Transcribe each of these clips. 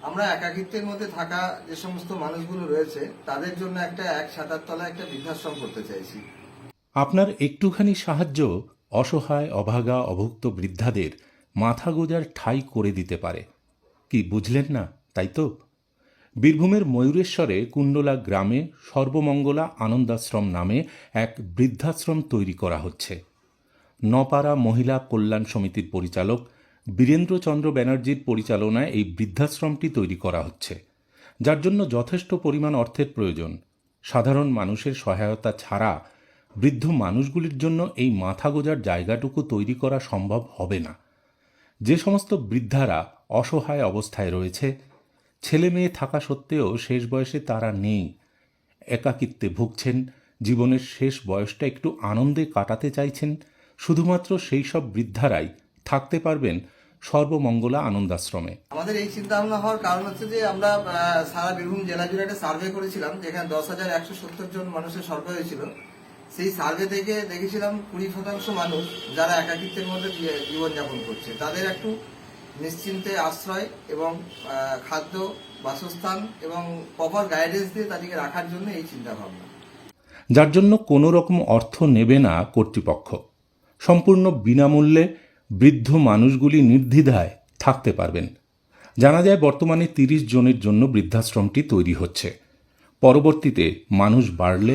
আমরা একাকিত্বের মধ্যে থাকা যে সমস্ত মানুষগুলো রয়েছে তাদের জন্য এক ছাতার তলায় একটা বৃদ্ধাশ্রম করতে চাইছি। আপনার একটুখানি সাহায্য অসহায় অভাগা অভুক্ত বৃদ্ধাদের মাথা গোঁজার ঠাঁই করে দিতে পারে। কি বুঝলেন না, তাই তো? বীরভূমের ময়ূরেশ্বরে কুণ্ডলা গ্রামে সর্বমঙ্গলা আনন্দাশ্রম নামে এক বৃদ্ধাশ্রম তৈরি করা হচ্ছে। নপাড়া মহিলা কল্যাণ সমিতির পরিচালক বীরেন্দ্রচন্দ্র ব্যানার্জির পরিচালনায় এই বৃদ্ধাশ্রমটি তৈরি করা হচ্ছে, যার জন্য যথেষ্ট পরিমাণ অর্থের প্রয়োজন। সাধারণ মানুষের সহায়তা ছাড়া বৃদ্ধ মানুষগুলির জন্য এই মাথা গোঁজার জায়গাটুকু তৈরি করা সম্ভব হবে না। যে সমস্ত বৃদ্ধারা অসহায় অবস্থায় রয়েছে, ছেলে মেয়ে থাকা সত্ত্বেও শেষ বয়সে তারা নেই, একাকিত্বে ভুগছেন, জীবনের শেষ বয়সটা একটু আনন্দে কাটাতে চাইছেন, শুধুমাত্র সেই সব বৃদ্ধারাই থাকতে পারবেন সর্বমঙ্গলা আনন্দাশ্রমে। আমাদের এই চিন্তা ভাবনা হওয়ার কারণ হচ্ছে যে আমরা সারা বীরভূম জেলা জুড়ে একটা সার্ভে করেছিলাম, যেখানে 10,170 জন মানুষের সার্ভে হয়েছিল। সেই সার্ভে থেকে দেখেছিলাম 20% মানুষ যারা একাকিত্বের মধ্যে জীবনযাপন করছে, তাদের একটু নিশ্চিন্তে আশ্রয় এবং খাদ্য, বাসস্থান এবং প্রপার গাইডেন্স দিয়ে তাদেরকে রাখার জন্য এই চিন্তা ভাবনা। যার জন্য কোনো রকম অর্থ নেবে না কর্তৃপক্ষ। সম্পূর্ণ বিনামূল্যে বৃদ্ধ মানুষগুলি নির্দ্বিধায় থাকতে পারবেন। জানা যায় বর্তমানে 30 জনের জন্য বৃদ্ধাশ্রমটি তৈরি হচ্ছে। পরবর্তীতে মানুষ বাড়লে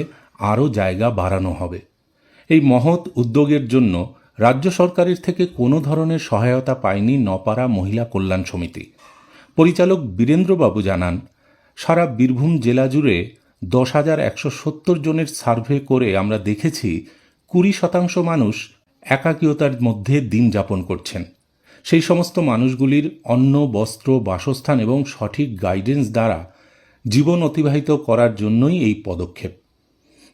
আরও জায়গা বাড়ানো হবে। এই মহৎ উদ্যোগের জন্য রাজ্য সরকারের থেকে কোনো ধরনের সহায়তা পায়নি নপাড়া মহিলা কল্যাণ সমিতি। পরিচালক বীরেন্দ্রবাবু জানান, সারা বীরভূম জেলা জুড়ে 10,170 জনের সার্ভে করে আমরা দেখেছি 20% মানুষ একাকীয়তার মধ্যে দিন যাপন করছেন। সেই সমস্ত মানুষগুলির অন্ন, বস্ত্র, বাসস্থান এবং সঠিক গাইডেন্স দ্বারা জীবন অতিবাহিত করার জন্যই এই পদক্ষেপ।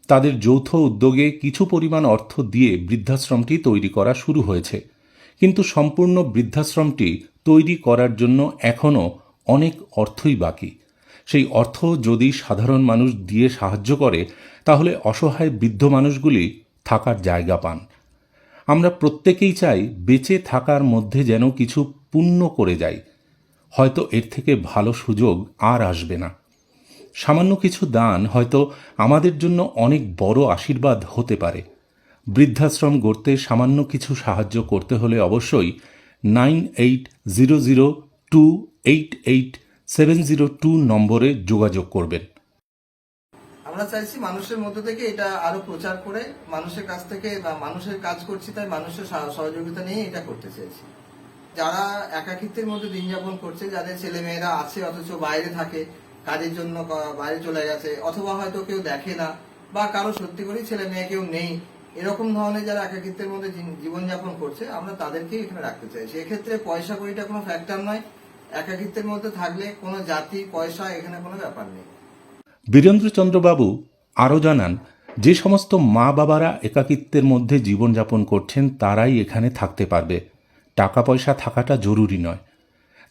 তাদের যৌথ উদ্যোগে কিছু পরিমাণ অর্থ দিয়ে বৃদ্ধাশ্রমটি তৈরি করা শুরু হয়েছে, কিন্তু সম্পূর্ণ বৃদ্ধাশ্রমটি তৈরি করার জন্য এখনও অনেক অর্থই বাকি। সেই অর্থ যদি সাধারণ মানুষ দিয়ে সাহায্য করে, তাহলে অসহায় বৃদ্ধ মানুষগুলি থাকার জায়গা পান। আমরা প্রত্যেকেই চাই বেঁচে থাকার মধ্যে যেন কিছু পুণ্য করে যাই। হয়তো এর থেকে ভালো সুযোগ আর আসবে না। সামান্য কিছু দান হয়তো আমাদের জন্য অনেক বড় আশীর্বাদ হতে পারে। বৃদ্ধাশ্রম গড়তে সামান্য কিছু সাহায্য করতে হলে অবশ্যই 9800288702 নম্বরে যোগাযোগ করবেন। আমরা চাইছি মানুষের মধ্যে থেকে এটা আরো প্রচার করে মানুষের কাছ থেকে, মানুষের কাজ করছি তাই মানুষের সহযোগিতা নিয়ে এটা করতে চাইছি। যারা একাকিত্বের মধ্যে দিন যাপন করছে, যাদের ছেলে মেয়েরা আছে অথচ বাইরে থাকে, কাজের জন্য বাইরে চলে গেছে, অথবা হয়তো কেউ দেখে না, বা কারো সত্যি করে ছেলে মেয়ে কেউ নেই, এরকম ধরনের যারা একাকিত্বের মধ্যে জীবনযাপন করছে, আমরা তাদেরকেই এখানে রাখতে চাইছি। এক্ষেত্রে পয়সা কড়িটা কোনো ফ্যাক্টর নয়। একাকিত্বের মধ্যে থাকলে কোনো জাতি, পয়সা এখানে কোনো ব্যাপার নেই। বীরেন্দ্রচন্দ্রবাবু আরও জানান, যে সমস্ত মা বাবারা একাকিত্বের মধ্যে জীবনযাপন করছেন তারাই এখানে থাকতে পারবে। টাকা পয়সা থাকাটা জরুরি নয়।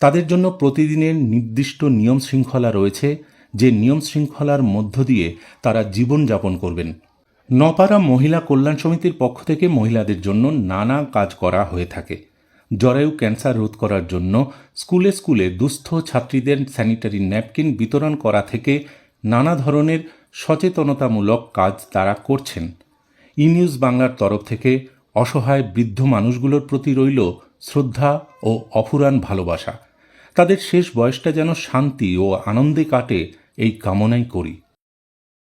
তাদের জন্য প্রতিদিনের নির্দিষ্ট নিয়ম শৃঙ্খলা রয়েছে, যে নিয়ম শৃঙ্খলার মধ্য দিয়ে তারা জীবনযাপন করবেন। নপাড়া মহিলা কল্যাণ সমিতির পক্ষ থেকে মহিলাদের জন্য নানা কাজ করা হয়ে থাকে। জরায়ু ক্যান্সার রোধ করার জন্য স্কুলে স্কুলে দুস্থ ছাত্রীদের স্যানিটারি ন্যাপকিন বিতরণ করা থেকে নানা ধরনের সচেতনতামূলক কাজ তারা করছেন। নিউজ বাংলার তরফ থেকে অসহায় বৃদ্ধ মানুষগুলোর প্রতি রইল শ্রদ্ধা ও অফুরান ভালোবাসা। তাদের শেষ বয়সটা যেন শান্তি ও আনন্দে কাটে, এই কামনাই করি।